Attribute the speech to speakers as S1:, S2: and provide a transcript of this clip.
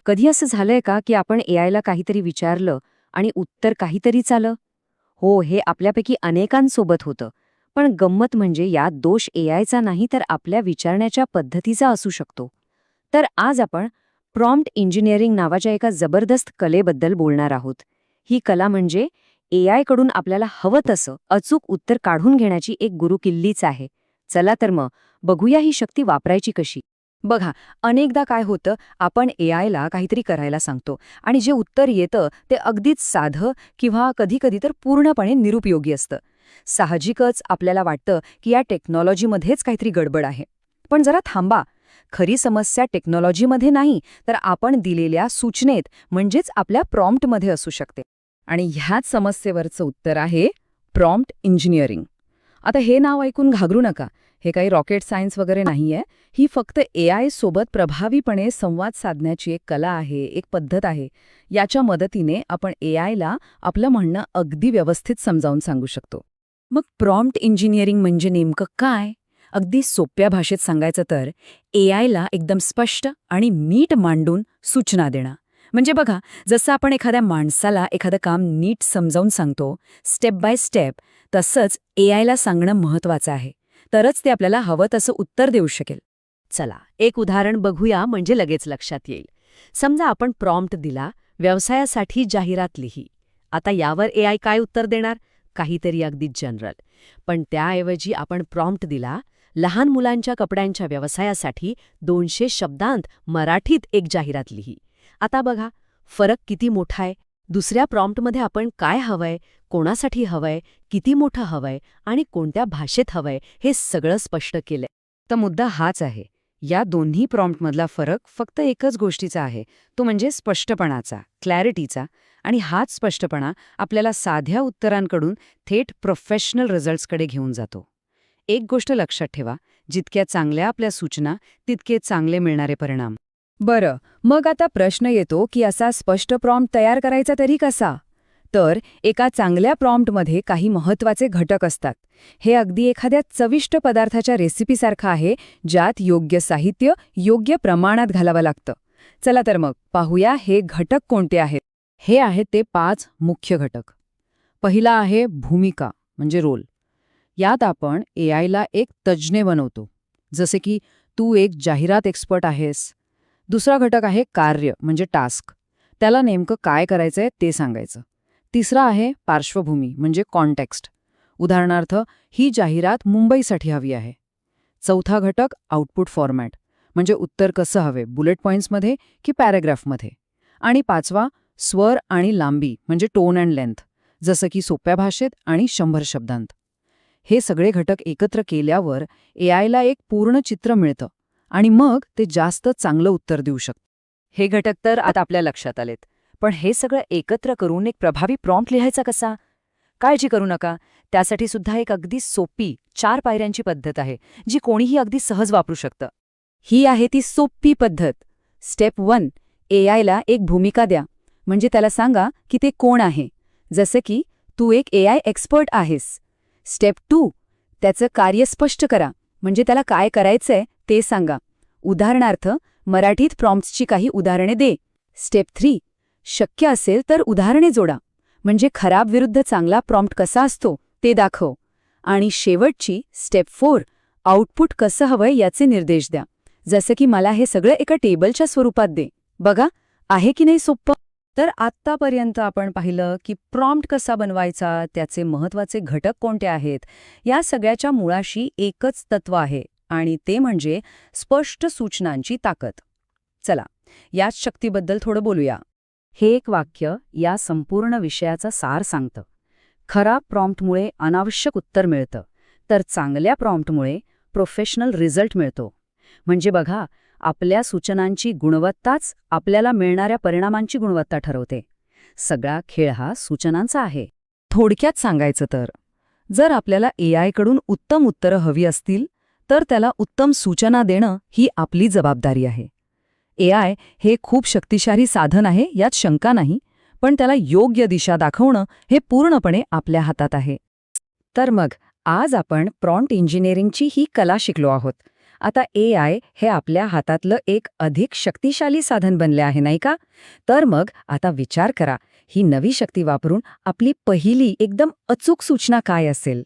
S1: कधी असं झालंय का की आपण एआयला काहीतरी विचारलं आणि उत्तर काहीतरीच आलं? हो, हे आपल्यापैकी अनेकांसोबत होतं. पण गंमत म्हणजे यात दोष एआयचा नाही तर आपल्या विचारण्याच्या पद्धतीचा असू शकतो. तर आज आपण प्रॉम्प्ट इंजिनिअरिंग नावाच्या एका जबरदस्त कलेबद्दल बोलणार आहोत. ही कला म्हणजे एआयकडून आपल्याला हवं तसं अचूक उत्तर काढून घेण्याची एक गुरुकिल्लीच आहे. चला तर मग बघूया ही शक्ती वापरायची कशी.
S2: बघा, अनेकदा काय होतं, आपण एआयला काहीतरी करायला सांगतो आणि जे उत्तर येतं ते अगदीच साधं किंवा कधीकधी तर पूर्णपणे निरुपयोगी असतं. साहजिकच आपल्याला वाटतं की या टेक्नॉलॉजीमध्येच काहीतरी गडबड आहे. पण जरा थांबा. खरी समस्या टेक्नॉलॉजीमध्ये नाही, तर आपण दिलेल्या सूचनेत म्हणजेच आपल्या प्रॉम्प्टमध्ये असू शकते. आणि ह्याच समस्येवरचं उत्तर आहे प्रॉम्प्ट इंजिनिअरिंग. आता हे नाव ऐकून घाबरू नका. हे काही रॉकेट सायन्स वगैरे नाहीये. ही फक्त एआय सोबत प्रभावीपणे संवाद साधण्याची एक कला आहे, एक पद्धत आहे. याच्या मदतीने आपण एआयला आपलं म्हणणं अगदी व्यवस्थित समजावून सांगू शकतो. मग प्रॉम्प्ट इंजिनिअरिंग म्हणजे नेमकं काय? अगदी सोप्या भाषेत सांगायचं तर एआयला एकदम स्पष्ट आणि नीट मांडून सूचना देणं. म्हणजे बघा, जसं आपण एखाद्या माणसाला एखादं काम नीट समजावून सांगतो, स्टेप बाय स्टेप, तसंच एआयला सांगणं महत्वाचं आहे. तरच ते आपल्याला हवं तसं उत्तर देऊ शकेल.
S1: चला एक उदाहरण बघूया म्हणजे लगेच लक्षात येईल. समजा आपण प्रॉम्प्ट दिला, व्यवसायासाठी जाहिरात लिही. आता यावर एआय काय उत्तर देणार? काहीतरी अगदी जनरल. पण त्याऐवजी आपण प्रॉम्प्ट दिला, लहान मुलांच्या कपड्यांच्या व्यवसायासाठी 200 शब्दांत मराठीत एक जाहिरात लिही. आता बघा, फरक किती मोठा आहे. दुसऱ्या प्रॉम्प्टमध्ये आपण काय हवंय, कोणासाठी हवंय, किती मोठं हवंय आणि कोणत्या भाषेत हवंय हे सगळं स्पष्ट केलंय.
S2: तर मुद्दा हाच आहे. या दोन्ही प्रॉम्प्टमधला फरक फक्त एकच गोष्टीचा आहे, तो म्हणजे स्पष्टपणाचा, क्लॅरिटीचा. आणि हाच स्पष्टपणा आपल्याला साध्या उत्तरांकडून थेट प्रोफेशनल रिझल्ट्सकडे घेऊन जातो. एक गोष्ट लक्षात ठेवा, जितक्या चांगल्या आपल्या सूचना तितके चांगले मिळणारे परिणाम. बरं, मग आता प्रश्न येतो की असा स्पष्ट प्रॉम्प्ट तयार करायचा तरी कसा? तर एका चांगल्या प्रॉम्प्टमध्ये काही महत्त्वाचे घटक असतात. हे अगदी एखाद्या चविष्ट पदार्थाच्या रेसिपीसारखं आहे, ज्यात योग्य साहित्य योग्य प्रमाणात घालावं लागतं. चला तर मग पाहूया हे घटक कोणते आहेत. हे आहेत ते 5 मुख्य घटक. पहिला आहे भूमिका म्हणजे रोल. यात आपण एआयला एक तज्ज्ञ बनवतो, जसे की तू एक जाहिरात एक्सपर्ट आहेस. दुसरा घटक आहे कार्य म्हणजे टास्क. त्याला नेमकं काय करायचंय ते सांगायचं. तिसरा आहे पार्श्वभूमी म्हणजे कॉन्टेक्स्ट. उदाहरणार्थ, ही जाहिरात मुंबईसाठी हवी आहे. चौथा घटक आउटपुट फॉर्मॅट म्हणजे उत्तर कसं हवे, बुलेट पॉइंट्समध्ये की पॅराग्राफमध्ये. आणि पाचवा स्वर आणि लांबी म्हणजे टोन अँड लेंथ, जसं की सोप्या भाषेत आणि 100 शब्दांत. हे सगळे घटक एकत्र केल्यावर एआयला एक पूर्ण चित्र मिळतं आणि मग ते जास्त चांगलं उत्तर देऊ शकतं.
S1: हे घटक तर आता आपल्या लक्षात आलेत. पण हे सगळं एकत्र करून एक प्रभावी प्रॉम्प्ट लिहायचा कसा? काळजी करू नका, त्यासाठी सुद्धा एक अगदी सोपी 4 पायऱ्यांची पद्धत आहे, जी कोणीही अगदी सहज वापरू शकतं.
S2: ही आहे ती सोपी पद्धत. स्टेप 1, एआयला एक भूमिका द्या. म्हणजे त्याला सांगा की ते कोण आहे. जसं की तू एक एआय एक्सपर्ट आहेस. स्टेप 2, त्याचं कार्य स्पष्ट करा. म्हणजे त्याला काय करायचंय ते सांगा. उदाहरणार्थ, मराठीत प्रॉम्प्ट्सची काही उदाहरणे दे. स्टेप 3, शक्य असेल तर उदाहरणे जोडा. म्हणजे खराब विरुद्ध चांगला प्रॉम्प्ट कसा असतो ते दाखव. आणि शेवटची स्टेप 4, आउटपुट कसं हवंय याचे निर्देश द्या. जसं की मला हे सगळं एका टेबलच्या स्वरूपात दे. बघा, आहे की नाही सोप्पं? तर आत्तापर्यंत आपण पाहिलं की प्रॉम्प्ट कसा बनवायचा, त्याचे महत्त्वाचे घटक कोणते आहेत. या सगळ्याच्या मुळाशी एकच तत्त्व आहे आणि ते म्हणजे स्पष्ट सूचनांची ताकद. चला, याच शक्तीबद्दल थोडं बोलूया. हे एक वाक्य या संपूर्ण विषयाचा सार सांगतं. खराब प्रॉम्प्टमुळे अनावश्यक उत्तर मिळतं, तर चांगल्या प्रॉम्प्टमुळे प्रोफेशनल रिझल्ट मिळतो. म्हणजे बघा, आपल्या सूचनांची गुणवत्ताच आपल्याला मिळणाऱ्या परिणामांची गुणवत्ता ठरवते. सगळा खेळ हा सूचनांचा आहे. थोडक्यात सांगायचं तर, जर आपल्याला एआयकडून उत्तम उत्तरं हवी असतील, तर त्याला उत्तम सूचना देणं ही आपली जबाबदारी आहे. एआय हे खूप शक्तिशाली साधन आहे, यात शंका नाही, पण त्याला योग्य दिशा दाखवणं हे पूर्णपणे आपल्या हातात आहे. तर मग आज आपण प्रॉम्प्ट इंजिनिअरिंगची ही कला शिकलो आहोत. आता AI हे आपल्या हातातलं एक अधिक शक्तिशाली साधन बनले आहे, नाही का? तर मग आता विचार करा, ही नवी शक्ती वापरून आपली पहिली एकदम अचूक सूचना काय असेल?